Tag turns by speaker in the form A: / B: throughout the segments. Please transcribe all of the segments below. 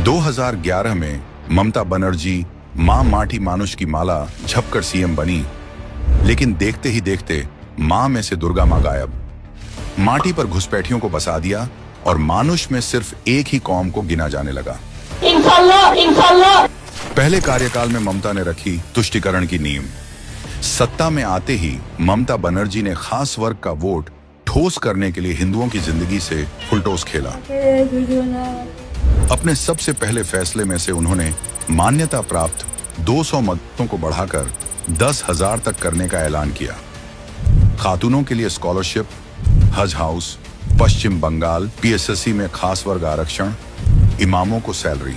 A: 2011 में ममता बनर्जी मां माटी मानुष की माला झपकर सीएम बनी, लेकिन देखते ही देखते मां में से दुर्गा मां गायब। माटी पर घुसपैठियों को बसा दिया और मानुष में सिर्फ एक ही कौम को गिना जाने लगा। इंशाल्लाह। पहले कार्यकाल में ममता ने रखी तुष्टिकरण की नींव। सत्ता में आते ही ममता बनर्जी ने खास वर्ग का वोट ठोस करने के लिए हिंदुओं की जिंदगी से फुलटोस खेला। अपने सबसे पहले फैसले में से उन्होंने मान्यता प्राप्त 200 मतों को बढ़ाकर 10,000 तक करने का ऐलान किया। खातूनों के लिए स्कॉलरशिप, हज हाउस, पश्चिम बंगाल पीएसएससी में खास वर्ग आरक्षण, इमामों को सैलरी।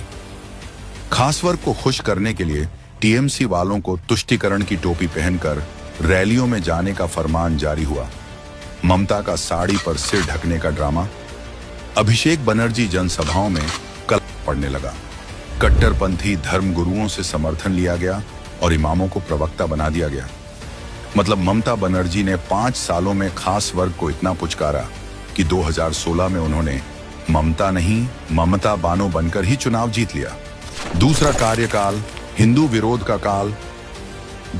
A: खास वर्ग को खुश करने के लिए टीएमसी वालों को तुष्टिकरण की टोपी पहनकर रैलियों में जाने का फरमान जारी हुआ। ममता का साड़ी पर सिर ढकने का ड्रामा। अभिषेक बनर्जी जनसभाओं में कल पड़ने लगा। कट्टरपंथी धर्म गुरुओं से समर्थन लिया गया और इमामों को प्रवक्ता बना दिया गया। मतलब ममता बनर्जी ने 5 सालों में खास वर्ग को इतना पुचकारा कि 2016 में उन्होंने ममता नहीं ममता बानो बनकर ही चुनाव जीत लिया। दूसरा कार्यकाल हिंदू विरोध का काल।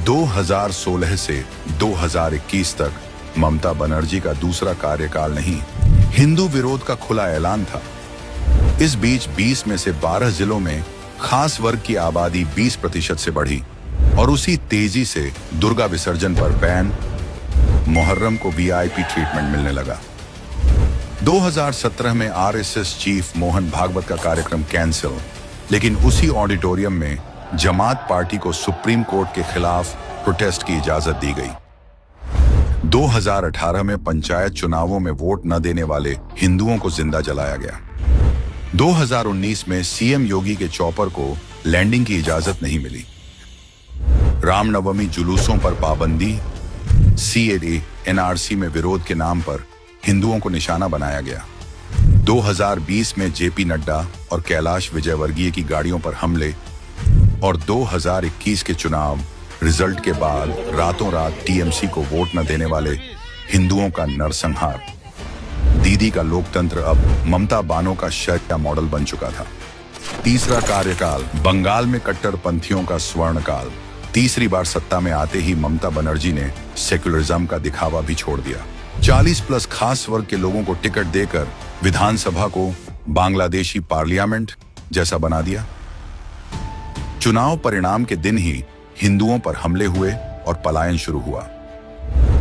A: 2016 से 2021 तक ममता बनर्जी का दूसरा कार्यकाल नहीं, हिंदू विरोध का खुला ऐलान था। इस बीच 20 में से 12 जिलों में खास वर्ग की आबादी 20% से बढ़ी और उसी तेजी से दुर्गा विसर्जन पर बैन, मुहर्रम को वीआईपी ट्रीटमेंट मिलने लगा। 2017 में आरएसएस चीफ मोहन भागवत का कार्यक्रम कैंसिल, लेकिन उसी ऑडिटोरियम में जमात पार्टी को सुप्रीम कोर्ट के खिलाफ प्रोटेस्ट की इजाजत दी गई। 2018 में पंचायत चुनावों में वोट न देने वाले हिंदुओं को जिंदा जलाया गया। 2019 में सीएम योगी के चॉपर को लैंडिंग की इजाजत नहीं मिली। रामनवमी जुलूसों पर पाबंदी, सीएए एनआरसी में विरोध के नाम पर हिंदुओं को निशाना बनाया गया। 2020 में जेपी नड्डा और कैलाश विजयवर्गीय की गाड़ियों पर हमले और 2021 के चुनाव रिजल्ट के बाद रातों रात टीएमसी को वोट न देने वाले हिंदुओं का नरसंहार। दीदी का लोकतंत्र अब ममता बानो का शर्या मॉडल बन चुका था। तीसरा कार्यकाल बंगाल में कट्टरपंथियों का स्वर्ण काल। तीसरी बार सत्ता में आते ही ममता बनर्जी ने सेक्युलरिज्म का दिखावा भी छोड़ दिया। 40+ खास वर्ग के लोगों को टिकट देकर विधानसभा को बांग्लादेशी पार्लियामेंट जैसा बना दिया। चुनाव परिणाम के दिन ही हिंदुओं पर हमले हुए और पलायन शुरू हुआ।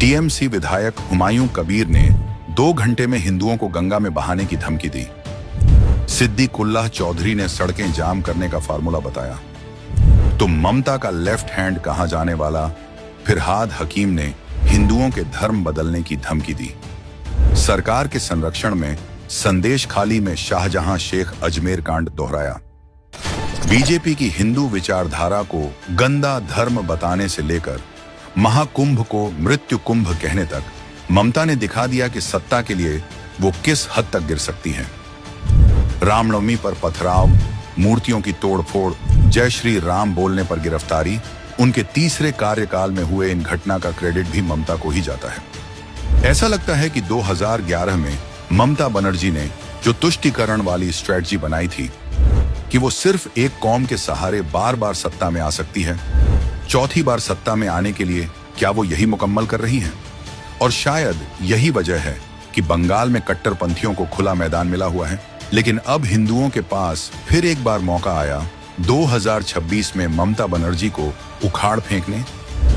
A: टीएमसी विधायक हुमायूं कबीर ने 2 घंटे में हिंदुओं को गंगा में बहाने की धमकी दी। सिद्दीकुल्लाह चौधरी ने सड़कें जाम करने का फार्मूला बताया। तो ममता का लेफ्ट हैंड कहां जाने वाला फिरहाद हकीम ने हिंदुओं के धर्म बदलने की धमकी दी। सरकार के संरक्षण में संदेश खाली में शाहजहां शेख अजमेर कांड दोहराया। बीजेपी की हिंदू विचारधारा को गंदा धर्म बताने से लेकर महाकुंभ को मृत्यु कुंभ कहने तक ममता ने दिखा दिया कि सत्ता के लिए वो किस हद तक गिर सकती हैं। रामनवमी पर पथराव, मूर्तियों की तोड़फोड़, जय श्री राम बोलने पर गिरफ्तारी, उनके तीसरे कार्यकाल में हुए इन घटना का क्रेडिट भी ममता को ही जाता है। ऐसा लगता है कि 2011 में ममता बनर्जी ने जो तुष्टिकरण वाली स्ट्रेटजी बनाई थी कि वो सिर्फ एक कौम के सहारे बार बार सत्ता में आ सकती है, चौथी बार सत्ता में आने के लिए क्या वो यही मुकम्मल कर रही हैं? और शायद यही वजह है कि बंगाल में कट्टरपंथियों को खुला मैदान मिला हुआ है। लेकिन अब हिंदुओं के पास फिर एक बार मौका आया 2026 में ममता बनर्जी को उखाड़ फेंकने,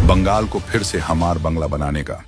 A: बंगाल को फिर से हमार बंगला बनाने का।